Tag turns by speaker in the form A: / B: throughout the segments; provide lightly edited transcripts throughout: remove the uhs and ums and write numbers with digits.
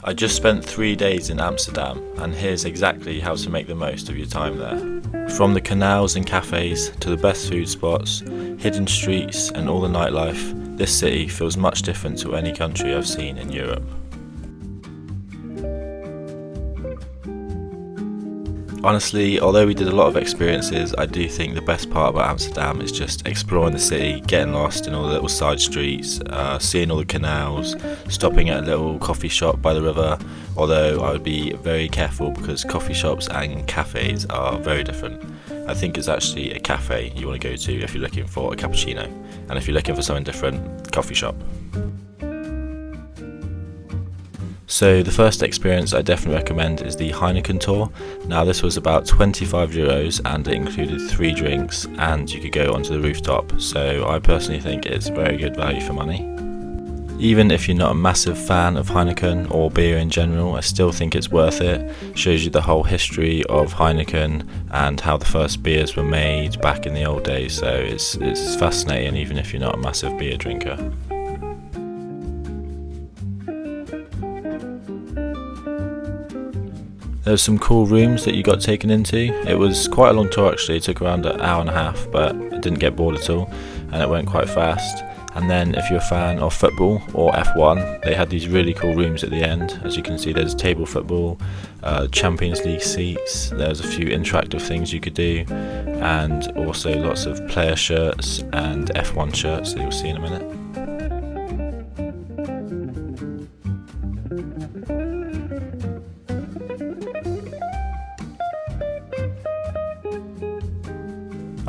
A: I just spent 3 days in Amsterdam, and here's exactly how to make the most of your time there. From the canals and cafes to the best food spots, hidden streets and all the nightlife, this city feels much different to any country I've seen in Europe. Honestly, although we did a lot of experiences, I do think the best part about Amsterdam is just exploring the city, getting lost in all the little side streets, seeing all the canals, stopping at a little coffee shop by the river, although I would be very careful because coffee shops and cafes are very different. I think it's actually a cafe you want to go to if you're looking for a cappuccino, and if you're looking for something different, coffee shop. So the first experience I definitely recommend is the Heineken tour. Now this was about €25 and it included 3 drinks and you could go onto the rooftop, so I personally think it's very good value for money. Even if you're not a massive fan of Heineken or beer in general, I still think it's worth it. Shows you the whole history of Heineken and how the first beers were made back in the old days, so it's fascinating even if you're not a massive beer drinker. There were some cool rooms that you got taken into. It was quite a long tour actually, it took around an hour and a half, but I didn't get bored at all and it went quite fast. And then if you're a fan of football or F1, they had these really cool rooms at the end. As you can see, there's table football, Champions League seats, there's a few interactive things you could do, and also lots of player shirts and F1 shirts that you'll see in a minute.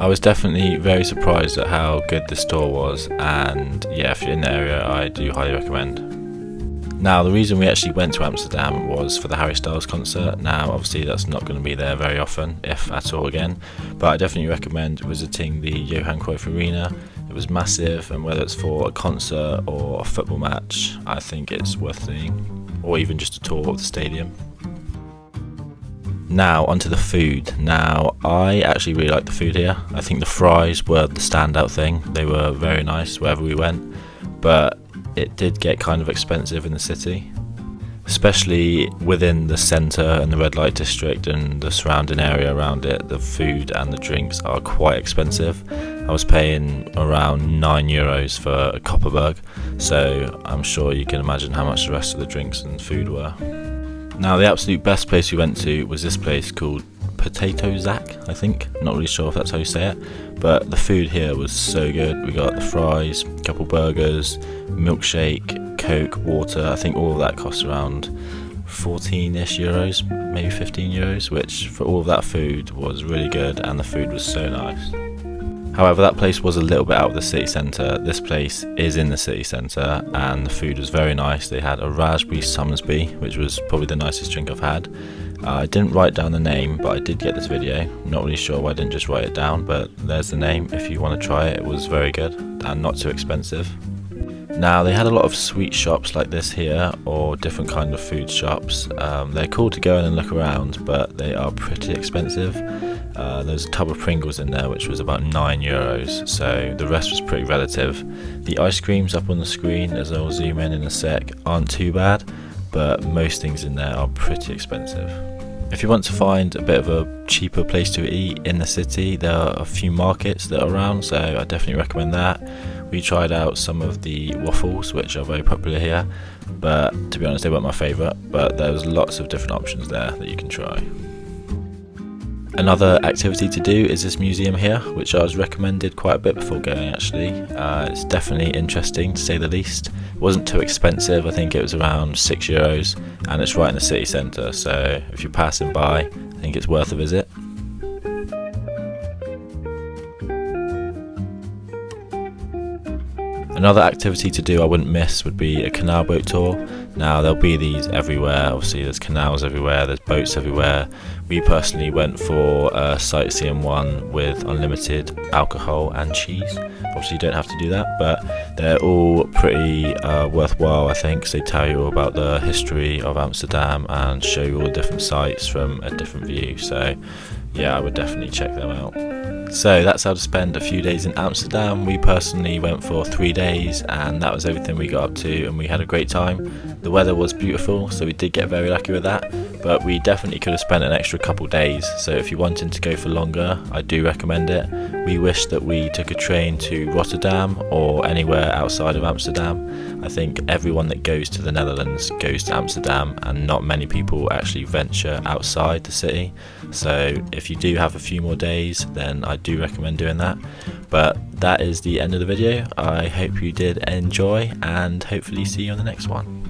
A: I was definitely very surprised at how good this tour was, and yeah, if you're in the area I do highly recommend. Now the reason we actually went to Amsterdam was for the Harry Styles concert. Now obviously that's not going to be there very often, if at all again, but I definitely recommend visiting the Johan Cruyff Arena. It was massive, and whether it's for a concert or a football match, I think it's worth seeing, or even just a tour of the stadium. Now onto the food. Now I actually really like the food here. I think the fries were the standout thing. They were very nice wherever we went, but it did get kind of expensive in the city, especially within the centre and the red light district and the surrounding area around it. The food and the drinks are quite expensive. I was paying around €9 for a Kopperberg, so I'm sure you can imagine how much the rest of the drinks and food were. Now the absolute best place we went to was this place called Potato Zack, I think. Not really sure if that's how you say it, but the food here was so good. We got the fries, a couple burgers, milkshake, Coke, water. I think all of that cost around 14-ish euros, maybe €15, which for all of that food was really good, and the food was so nice. However, that place was a little bit out of the city centre. This place is in the city centre and the food was very nice. They had a raspberry Somersby, which was probably the nicest drink I've had. I didn't write down the name, but I did get this video. Not really sure why I didn't just write it down, but there's the name if you want to try it. It was very good and not too expensive. Now they had a lot of sweet shops like this here, or different kind of food shops. They're cool to go in and look around, but they are pretty expensive. There's a tub of Pringles in there which was about €9, so the rest was pretty relative. The ice creams up on the screen, as I'll zoom in a sec, aren't too bad, but most things in there are pretty expensive. If you want to find a bit of a cheaper place to eat in the city, there are a few markets that are around, so I definitely recommend that. We tried out some of the waffles, which are very popular here, but to be honest they weren't my favourite, but there's lots of different options there that you can try. Another activity to do is this museum here, which I was recommended quite a bit before going actually. It's definitely interesting to say the least. It wasn't too expensive, I think it was around €6, and it's right in the city centre, so if you're passing by, I think it's worth a visit. Another activity to do I wouldn't miss would be a canal boat tour. Now there'll be these everywhere, obviously there's canals everywhere, there's boats everywhere. We personally went for a sightseeing one with unlimited alcohol and cheese. Obviously you don't have to do that, but they're all pretty worthwhile I think, because they tell you all about the history of Amsterdam and show you all the different sites from a different view, so yeah, I would definitely check them out. So that's how to spend a few days in Amsterdam. We personally went for 3 days, and that was everything we got up to, and we had a great time. The weather was beautiful, so we did get very lucky with that, but we definitely could have spent an extra couple days. So if you're wanting to go for longer, I do recommend it. We wish that we took a train to Rotterdam or anywhere outside of Amsterdam. I think everyone that goes to the Netherlands goes to Amsterdam, and not many people actually venture outside the city. So if you do have a few more days, then I do recommend doing that. But that is the end of the video. I hope you did enjoy, and hopefully see you on the next one.